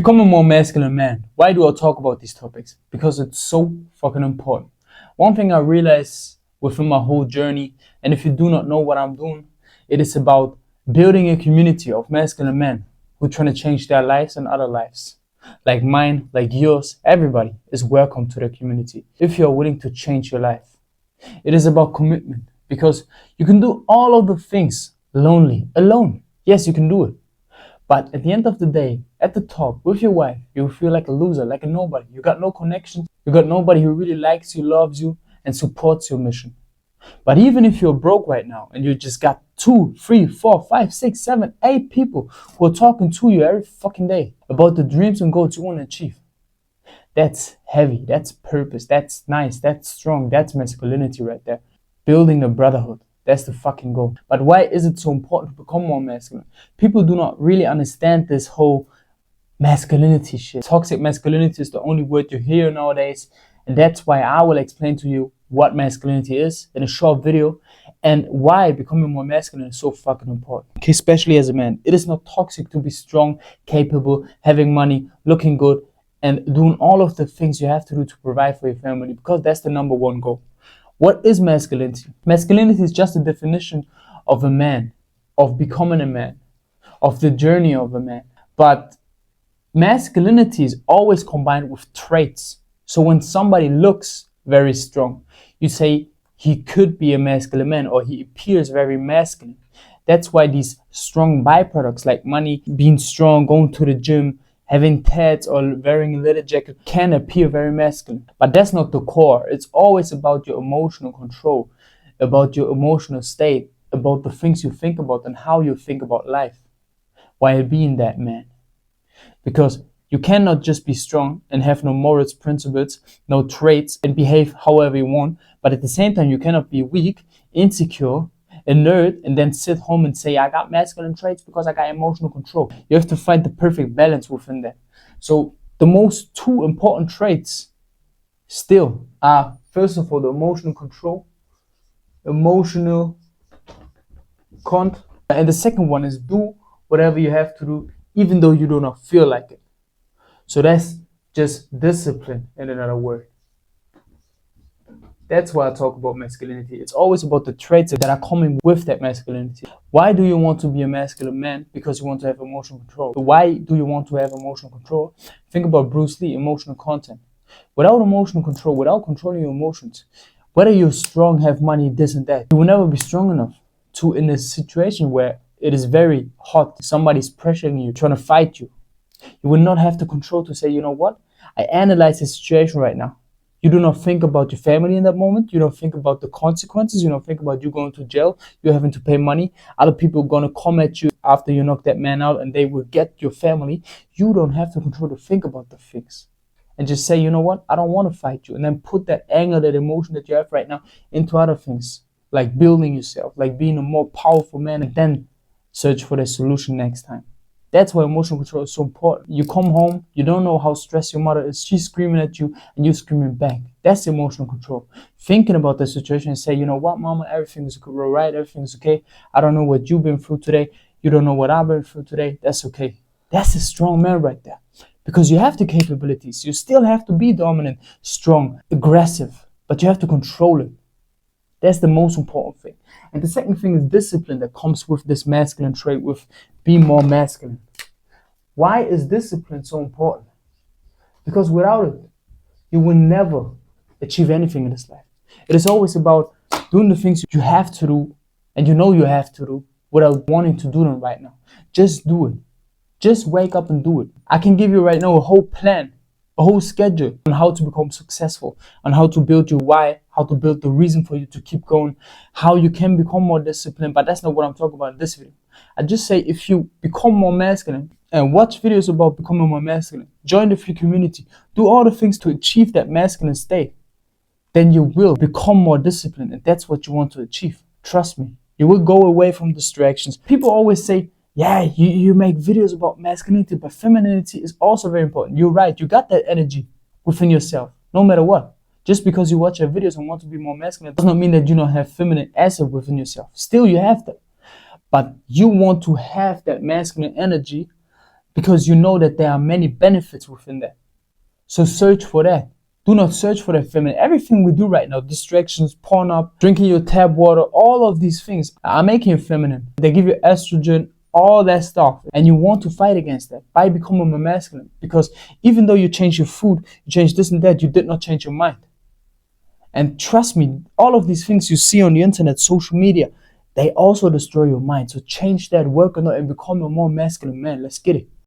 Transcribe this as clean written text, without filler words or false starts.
Become a more masculine man. Why do I talk about these topics? Because it's so fucking important. One thing I realized within my whole journey, and if you do not know what I'm doing, it is about building a community of masculine men who are trying to change their lives and other lives. Like mine, like yours, everybody is welcome to the community if you're willing to change your life. It is about commitment because you can do all of the things alone. Yes, you can do it. But at the end of the day, at the top, with your wife, you feel like a loser, like a nobody. You got no connection. You got nobody who really likes you, loves you, and supports your mission. But even if you're broke right now and you just got 2, 3, 4, 5, 6, 7, 8 people who are talking to you every fucking day about the dreams and goals you want to achieve, that's heavy, that's purpose, that's nice, that's strong, that's masculinity right there. Building a brotherhood. That's the fucking goal. But why is it so important to become more masculine? People do not really understand this whole masculinity shit. Toxic masculinity is the only word you hear nowadays. And that's why I will explain to you what masculinity is in a short video and why becoming more masculine is so fucking important. Okay, especially as a man. It is not toxic to be strong, capable, having money, looking good, and doing all of the things you have to do to provide for your family, because that's the number one goal. What is masculinity? Masculinity is just a definition of a man, of becoming a man, of the journey of a man. But masculinity is always combined with traits. So when somebody looks very strong, you say he could be a masculine man or he appears very masculine. That's why these strong byproducts like money, being strong, going to the gym, having tats or wearing a leather jacket can appear very masculine. But that's not the core. It's always about your emotional control, about your emotional state, about the things you think about and how you think about life while being that man. Because you cannot just be strong and have no morals, principles, no traits and behave however you want. But at the same time, you cannot be weak, insecure, a nerd, and then sit home and say, I got masculine traits because I got emotional control. You have to find the perfect balance within that. So the most two important traits still are, first of all, the emotional control, emotional control. And the second one is do whatever you have to do, even though you do not feel like it. So that's just discipline in another word. That's why I talk about masculinity. It's always about the traits that are coming with that masculinity. Why do you want to be a masculine man? Because you want to have emotional control. Why do you want to have emotional control? Think about Bruce Lee, emotional content. Without emotional control, without controlling your emotions, whether you're strong, have money, this and that, you will never be strong enough to, in a situation where it is very hot, somebody's pressuring you, trying to fight you. You will not have the control to say, you know what? I analyze the situation right now. You do not think about your family in that moment. You don't think about the consequences. You don't think about you going to jail. You're having to pay money. Other people are going to come at you after you knock that man out and they will get your family. You don't have the control to think about the things. And just say, you know what? I don't want to fight you. And then put that anger, that emotion that you have right now into other things. Like building yourself, like being a more powerful man, and then search for the solution next time. That's why emotional control is so important. You come home, you don't know how stressed your mother is. She's screaming at you and you're screaming back. That's emotional control. Thinking about the situation and say, you know what, mama, everything is right, everything is okay. I don't know what you've been through today. You don't know what I've been through today. That's okay. That's a strong man right there. Because you have the capabilities. You still have to be dominant, strong, aggressive, but you have to control it. That's the most important thing. And the second thing is discipline that comes with this masculine trait, with being more masculine. Why is discipline so important? Because without it, you will never achieve anything in this life. It is always about doing the things you have to do, and you know you have to do, without wanting to do them right now. Just do it. Just wake up and do it. I can give you right now a whole plan, a whole schedule on how to become successful, on how to build your why, how to build the reason for you to keep going, how you can become more disciplined. But that's not what I'm talking about in this video. I just say if you become more masculine and watch videos about becoming more masculine, join the free community, do all the things to achieve that masculine state, then you will become more disciplined. And that's what you want to achieve. Trust me. You will go away from distractions. People always say, yeah, you make videos about masculinity, but femininity is also very important. You're right. You got that energy within yourself, no matter what. Just because you watch your videos and want to be more masculine does not mean that you don't have feminine essence within yourself. Still, you have that. But you want to have that masculine energy because you know that there are many benefits within that. So search for that. Do not search for the feminine. Everything we do right now, distractions, porn up, drinking your tap water, all of these things are making you feminine. They give you estrogen, all that stuff. And you want to fight against that by becoming a masculine. Because even though you change your food, you change this and that, you did not change your mind. And trust me, all of these things you see on the internet, social media, they also destroy your mind. So change that, work on it, and become a more masculine man. Let's get it.